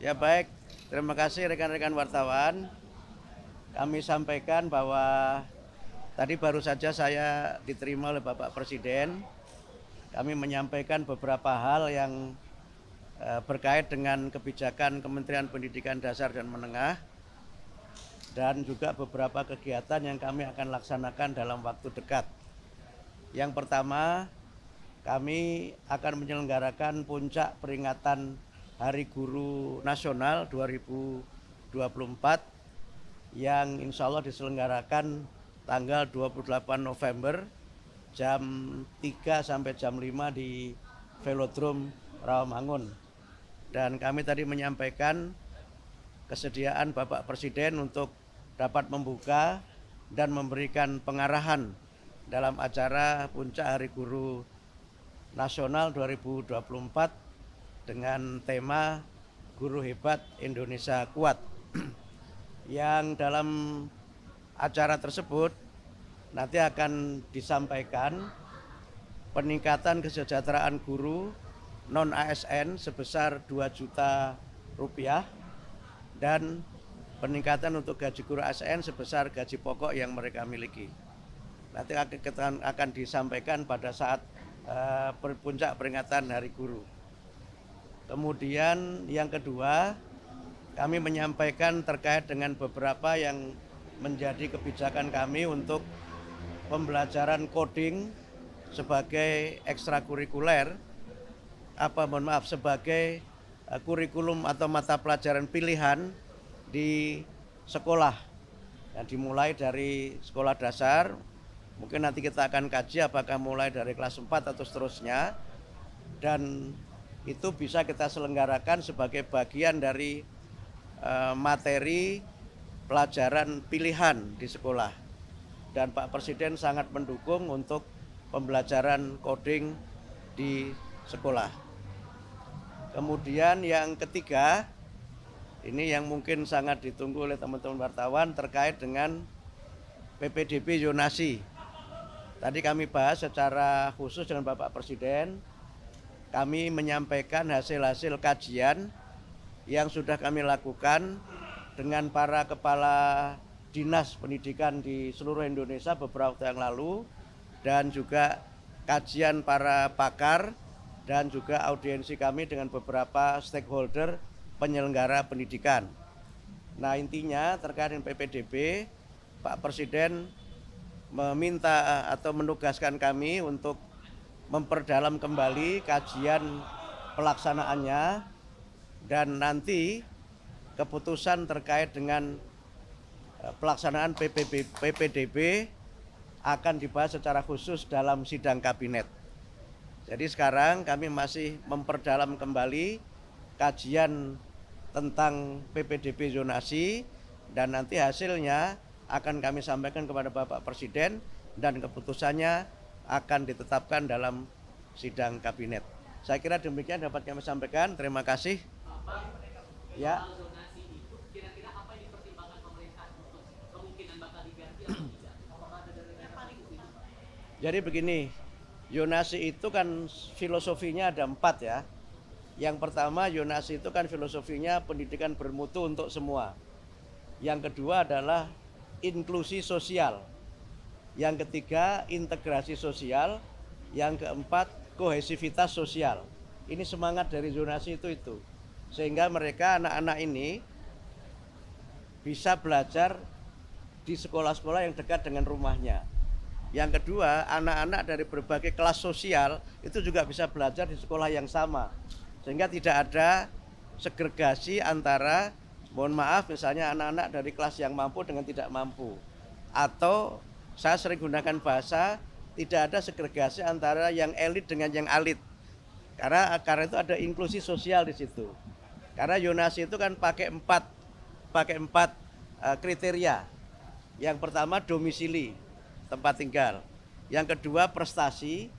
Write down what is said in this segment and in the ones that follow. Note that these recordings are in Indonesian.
Ya baik, terima kasih rekan-rekan wartawan. Kami sampaikan bahwa tadi baru saja saya diterima oleh Bapak Presiden. Kami menyampaikan beberapa hal yang berkait dengan kebijakan Kementerian Pendidikan Dasar dan Menengah dan juga beberapa kegiatan yang kami akan laksanakan dalam waktu dekat. Yang pertama, kami akan menyelenggarakan puncak peringatan Hari Guru Nasional 2024 yang insya Allah diselenggarakan tanggal 28 November jam 3 sampai jam 5 di Velodrome Rawamangun. Dan kami tadi menyampaikan kesediaan Bapak Presiden untuk dapat membuka dan memberikan pengarahan dalam acara Puncak Hari Guru Nasional 2024 dengan tema Guru Hebat Indonesia Kuat. Yang dalam acara tersebut nanti akan disampaikan peningkatan kesejahteraan guru non-ASN sebesar 2 juta rupiah dan peningkatan untuk gaji guru ASN sebesar gaji pokok yang mereka miliki. Nanti akan disampaikan pada saat puncak peringatan Hari Guru. Kemudian yang kedua, kami menyampaikan terkait dengan beberapa yang menjadi kebijakan kami untuk pembelajaran coding sebagai ekstrakurikuler, sebagai kurikulum atau mata pelajaran pilihan di sekolah. Yang dimulai dari sekolah dasar, mungkin nanti kita akan kaji apakah mulai dari kelas 4 atau seterusnya. Dan itu bisa kita selenggarakan sebagai bagian dari materi pelajaran pilihan di sekolah. Dan Pak Presiden sangat mendukung untuk pembelajaran coding di sekolah. Kemudian yang ketiga, ini yang mungkin sangat ditunggu oleh teman-teman wartawan terkait dengan PPDB zonasi. Tadi kami bahas secara khusus dengan Bapak Presiden. Kami menyampaikan hasil-hasil kajian yang sudah kami lakukan dengan para kepala dinas pendidikan di seluruh Indonesia beberapa waktu yang lalu, dan juga kajian para pakar dan juga audiensi kami dengan beberapa stakeholder penyelenggara pendidikan. Nah, intinya terkait dengan PPDB, Pak Presiden meminta atau menugaskan kami untuk memperdalam kembali kajian pelaksanaannya, dan nanti keputusan terkait dengan pelaksanaan PPDB akan dibahas secara khusus dalam sidang kabinet. Jadi sekarang kami masih memperdalam kembali kajian tentang PPDB zonasi, dan nanti hasilnya akan kami sampaikan kepada Bapak Presiden dan keputusannya akan ditetapkan dalam sidang kabinet. Saya kira demikian dapat kami sampaikan. Terima kasih. Ya. Jadi begini, zonasi itu kan filosofinya ada 4 ya. Yang pertama, zonasi itu kan filosofinya pendidikan bermutu untuk semua. Yang kedua adalah inklusi sosial. Yang ketiga, integrasi sosial. Yang keempat, kohesivitas sosial. Ini semangat dari zonasi itu. Sehingga mereka, anak-anak ini bisa belajar di sekolah-sekolah yang dekat dengan rumahnya. Yang kedua, anak-anak dari berbagai kelas sosial itu juga bisa belajar di sekolah yang sama. Sehingga tidak ada segregasi antara, mohon maaf, misalnya anak-anak dari kelas yang mampu dengan tidak mampu. Atau saya sering gunakan bahasa, tidak ada segregasi antara yang elit dengan yang alit. Karena itu ada inklusi sosial di situ. Karena zonasi itu kan pakai empat kriteria. Yang pertama domisili, tempat tinggal. Yang kedua prestasi,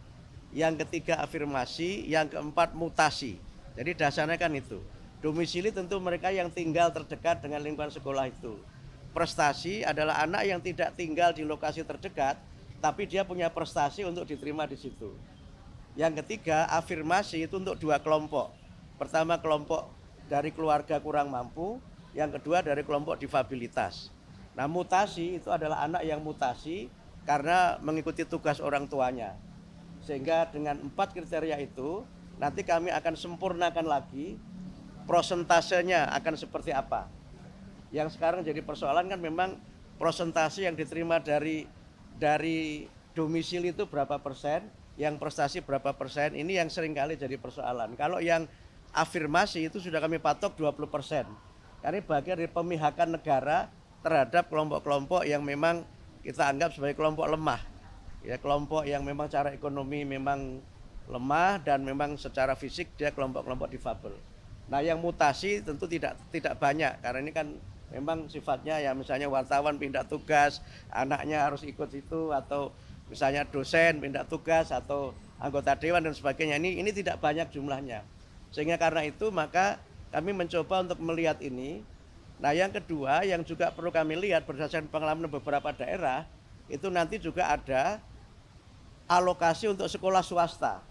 yang ketiga afirmasi, yang keempat mutasi. Jadi dasarnya kan itu. Domisili tentu mereka yang tinggal terdekat dengan lingkungan sekolah itu. Prestasi adalah anak yang tidak tinggal di lokasi terdekat, tapi dia punya prestasi untuk diterima di situ. Yang ketiga, afirmasi itu untuk 2 kelompok. Pertama kelompok dari keluarga kurang mampu, yang kedua dari kelompok difabilitas. Nah, mutasi itu adalah anak yang mutasi karena mengikuti tugas orang tuanya. Sehingga dengan 4 kriteria itu nanti kami akan sempurnakan lagi prosentasenya akan seperti apa. Yang sekarang jadi persoalan kan memang prosentase yang diterima dari domisili itu berapa persen, yang prestasi berapa persen, ini yang seringkali jadi persoalan. Kalau yang afirmasi itu sudah kami patok 20%. Karena bagian dari pemihakan negara terhadap kelompok-kelompok yang memang kita anggap sebagai kelompok lemah. Ya, kelompok yang memang secara ekonomi memang lemah dan memang secara fisik dia kelompok-kelompok difabel. Nah, yang mutasi tentu tidak banyak karena ini kan memang sifatnya ya misalnya wartawan pindah tugas, anaknya harus ikut itu, atau misalnya dosen pindah tugas atau anggota dewan dan sebagainya. Ini tidak banyak jumlahnya. Sehingga karena itu maka kami mencoba untuk melihat ini. Nah, yang kedua yang juga perlu kami lihat berdasarkan pengalaman beberapa daerah, itu nanti juga ada alokasi untuk sekolah swasta.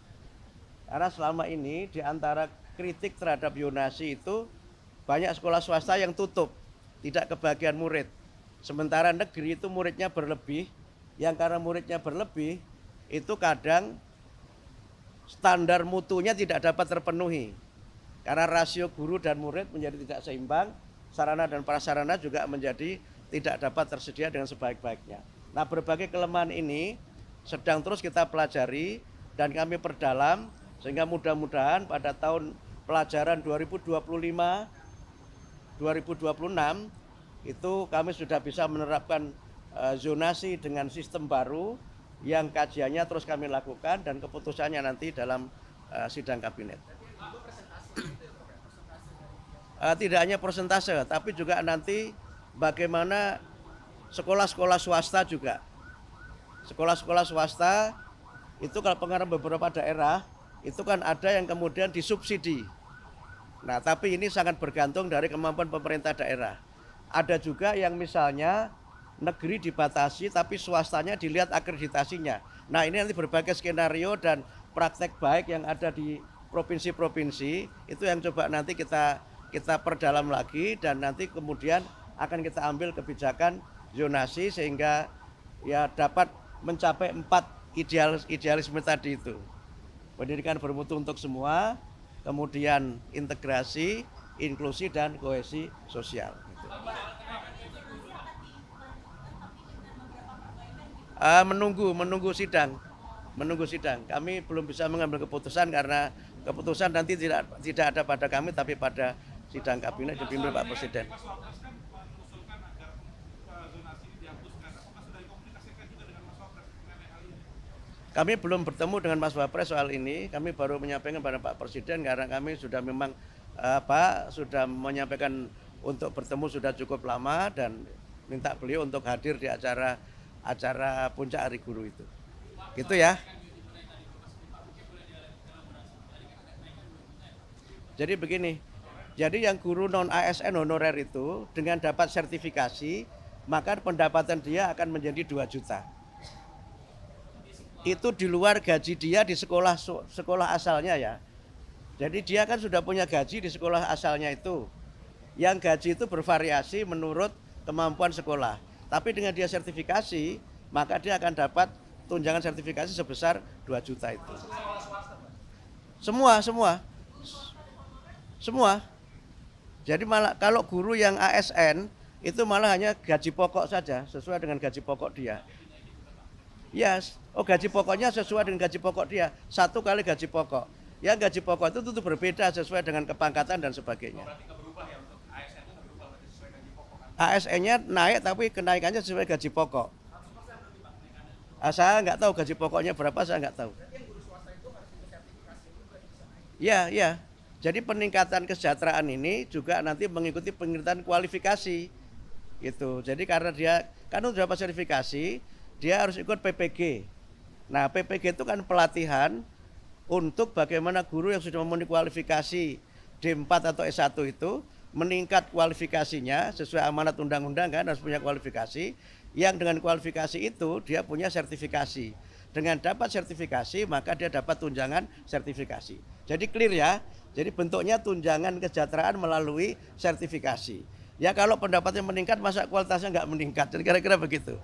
Karena selama ini di antara kritik terhadap Yonasi itu banyak sekolah swasta yang tutup, tidak kebagian murid. Sementara negeri itu muridnya berlebih, yang karena muridnya berlebih itu kadang standar mutunya tidak dapat terpenuhi. Karena rasio guru dan murid menjadi tidak seimbang, sarana dan prasarana juga menjadi tidak dapat tersedia dengan sebaik-baiknya. Nah, berbagai kelemahan ini sedang terus kita pelajari dan kami perdalam sehingga mudah-mudahan pada tahun pelajaran 2025-2026 itu kami sudah bisa menerapkan zonasi dengan sistem baru yang kajiannya terus kami lakukan dan keputusannya nanti dalam sidang kabinet. Tidak hanya persentase, tapi juga nanti bagaimana sekolah-sekolah swasta juga. Sekolah-sekolah swasta itu kalau pengaruh beberapa daerah itu kan ada yang kemudian disubsidi. Nah, tapi ini sangat bergantung dari kemampuan pemerintah daerah. Ada juga yang misalnya negeri dibatasi tapi swastanya dilihat akreditasinya. Nah, ini nanti berbagai skenario dan praktek baik yang ada di provinsi-provinsi itu yang coba nanti kita perdalam lagi dan nanti kemudian akan kita ambil kebijakan zonasi sehingga ya dapat mencapai 4 idealisme tadi itu. Pendidikan bermutu untuk semua, kemudian integrasi, inklusi dan kohesi sosial. Menunggu sidang. Kami belum bisa mengambil keputusan karena keputusan nanti tidak ada pada kami tapi pada sidang kabinet dipimpin Pak Presiden. Kami belum bertemu dengan Mas Wapres soal ini. Kami baru menyampaikan pada Pak Presiden karena kami sudah memang sudah menyampaikan untuk bertemu sudah cukup lama dan minta beliau untuk hadir di acara puncak Hari Guru itu. Gitu ya. Jadi begini. Jadi yang guru non ASN honorer itu dengan dapat sertifikasi, maka pendapatan dia akan menjadi 2 juta. Itu di luar gaji dia di sekolah asalnya ya. Jadi dia kan sudah punya gaji di sekolah asalnya itu. Yang gaji itu bervariasi menurut kemampuan sekolah. Tapi dengan dia sertifikasi, maka dia akan dapat tunjangan sertifikasi sebesar 2 juta itu. Semua. Jadi malah kalau guru yang ASN itu malah hanya gaji pokok saja, sesuai dengan gaji pokok dia. Yes. Gaji pokoknya sesuai dengan gaji pokok dia. 1 kali gaji pokok. Yang gaji pokok itu tentu berbeda sesuai dengan kepangkatan dan sebagainya. ASN-nya naik tapi kenaikannya sesuai gaji pokok. Saya nggak tahu gaji pokoknya berapa, saya nggak tahu. Ya. Jadi peningkatan kesejahteraan ini juga nanti mengikuti peningkatan kualifikasi. Gitu. Jadi karena dia kan sudah dapat sertifikasi, dia harus ikut PPG. Nah, PPG itu kan pelatihan untuk bagaimana guru yang sudah memenuhi kualifikasi D4 atau S1 itu meningkat kualifikasinya sesuai amanat undang-undang kan harus punya kualifikasi. Yang dengan kualifikasi itu dia punya sertifikasi. Dengan dapat sertifikasi maka dia dapat tunjangan sertifikasi. Jadi clear ya, Jadi bentuknya tunjangan kesejahteraan melalui sertifikasi. Ya kalau pendapatnya meningkat, masa kualitasnya nggak meningkat? Jadi kira-kira begitu.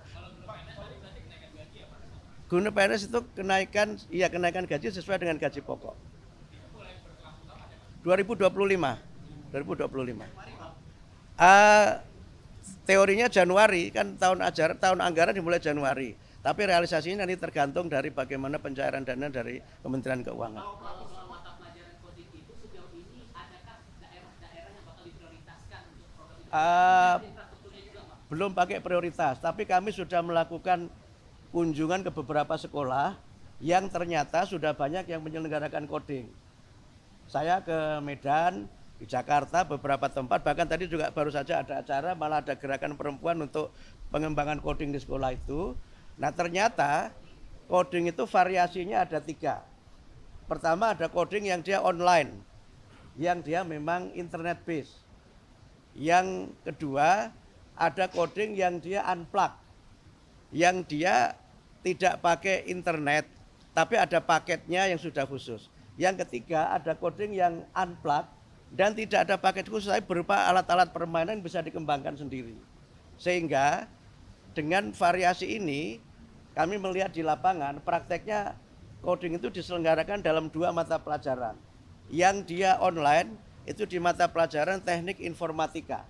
Guna PNS itu kenaikan gaji sesuai dengan gaji pokok. 2025. 2025. Teorinya Januari, kan tahun anggaran dimulai Januari. Tapi realisasinya nanti tergantung dari bagaimana pencairan dana dari Kementerian Keuangan. Belum pakai prioritas, tapi kami sudah melakukan kunjungan ke beberapa sekolah yang ternyata sudah banyak yang menyelenggarakan coding. Saya ke Medan, di Jakarta, beberapa tempat, bahkan tadi juga baru saja ada acara, malah ada gerakan perempuan untuk pengembangan coding di sekolah itu. Nah ternyata coding itu variasinya ada 3. Pertama ada coding yang dia online, yang dia memang internet based. Yang kedua ada coding yang dia unplug, yang dia tidak pakai internet, tapi ada paketnya yang sudah khusus. Yang ketiga ada coding yang unplug dan tidak ada paket khusus, tapi berupa alat-alat permainan yang bisa dikembangkan sendiri. Sehingga dengan variasi ini kami melihat di lapangan prakteknya coding itu diselenggarakan dalam 2 mata pelajaran. Yang dia online itu di mata pelajaran teknik informatika.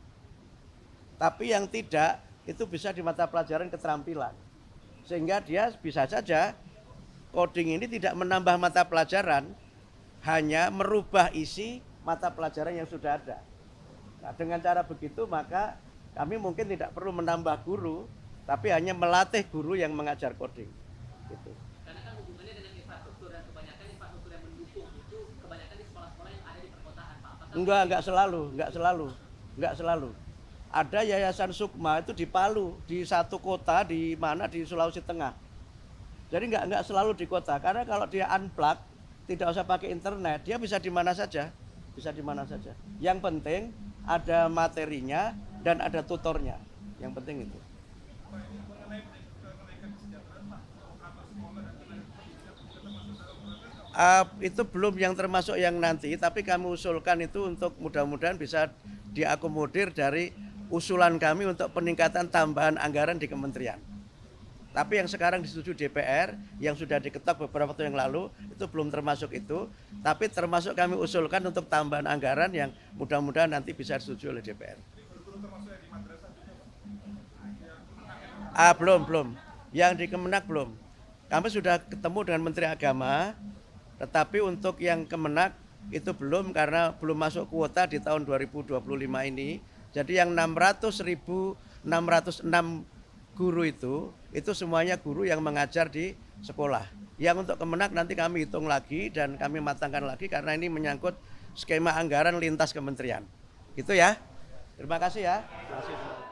Tapi yang tidak itu bisa di mata pelajaran keterampilan. Sehingga dia bisa saja coding ini tidak menambah mata pelajaran, hanya merubah isi mata pelajaran yang sudah ada. Nah, dengan cara begitu maka kami mungkin tidak perlu menambah guru, tapi hanya melatih guru yang mengajar coding. Gitu. Karena kan hubungannya dengan infrastruktur dan kebanyakan infrastruktur yang mendukung itu kebanyakan di sekolah-sekolah yang ada di perkotaan, Pak. Enggak selalu. Ada Yayasan Sukma itu di Palu, di satu kota di mana di Sulawesi Tengah. Jadi enggak selalu di kota, karena kalau dia unplug, tidak usah pakai internet, dia bisa di mana saja. Yang penting ada materinya dan ada tutornya. Yang penting itu. Itu belum yang termasuk yang nanti, tapi kami usulkan itu untuk mudah-mudahan bisa diakomodir dari usulan kami untuk peningkatan tambahan anggaran di kementerian. Tapi yang sekarang disetujui DPR, yang sudah diketok beberapa waktu yang lalu, itu belum termasuk itu. Tapi termasuk kami usulkan untuk tambahan anggaran yang mudah-mudahan nanti bisa disetujui oleh DPR. Belum. Yang di Kemenak belum. Kami sudah ketemu dengan Menteri Agama, tetapi untuk yang Kemenak itu belum karena belum masuk kuota di tahun 2025 ini. Jadi yang 606 guru itu semuanya guru yang mengajar di sekolah. Yang untuk Kemenak nanti kami hitung lagi dan kami matangkan lagi karena ini menyangkut skema anggaran lintas kementerian. Gitu ya. Terima kasih ya. Terima kasih.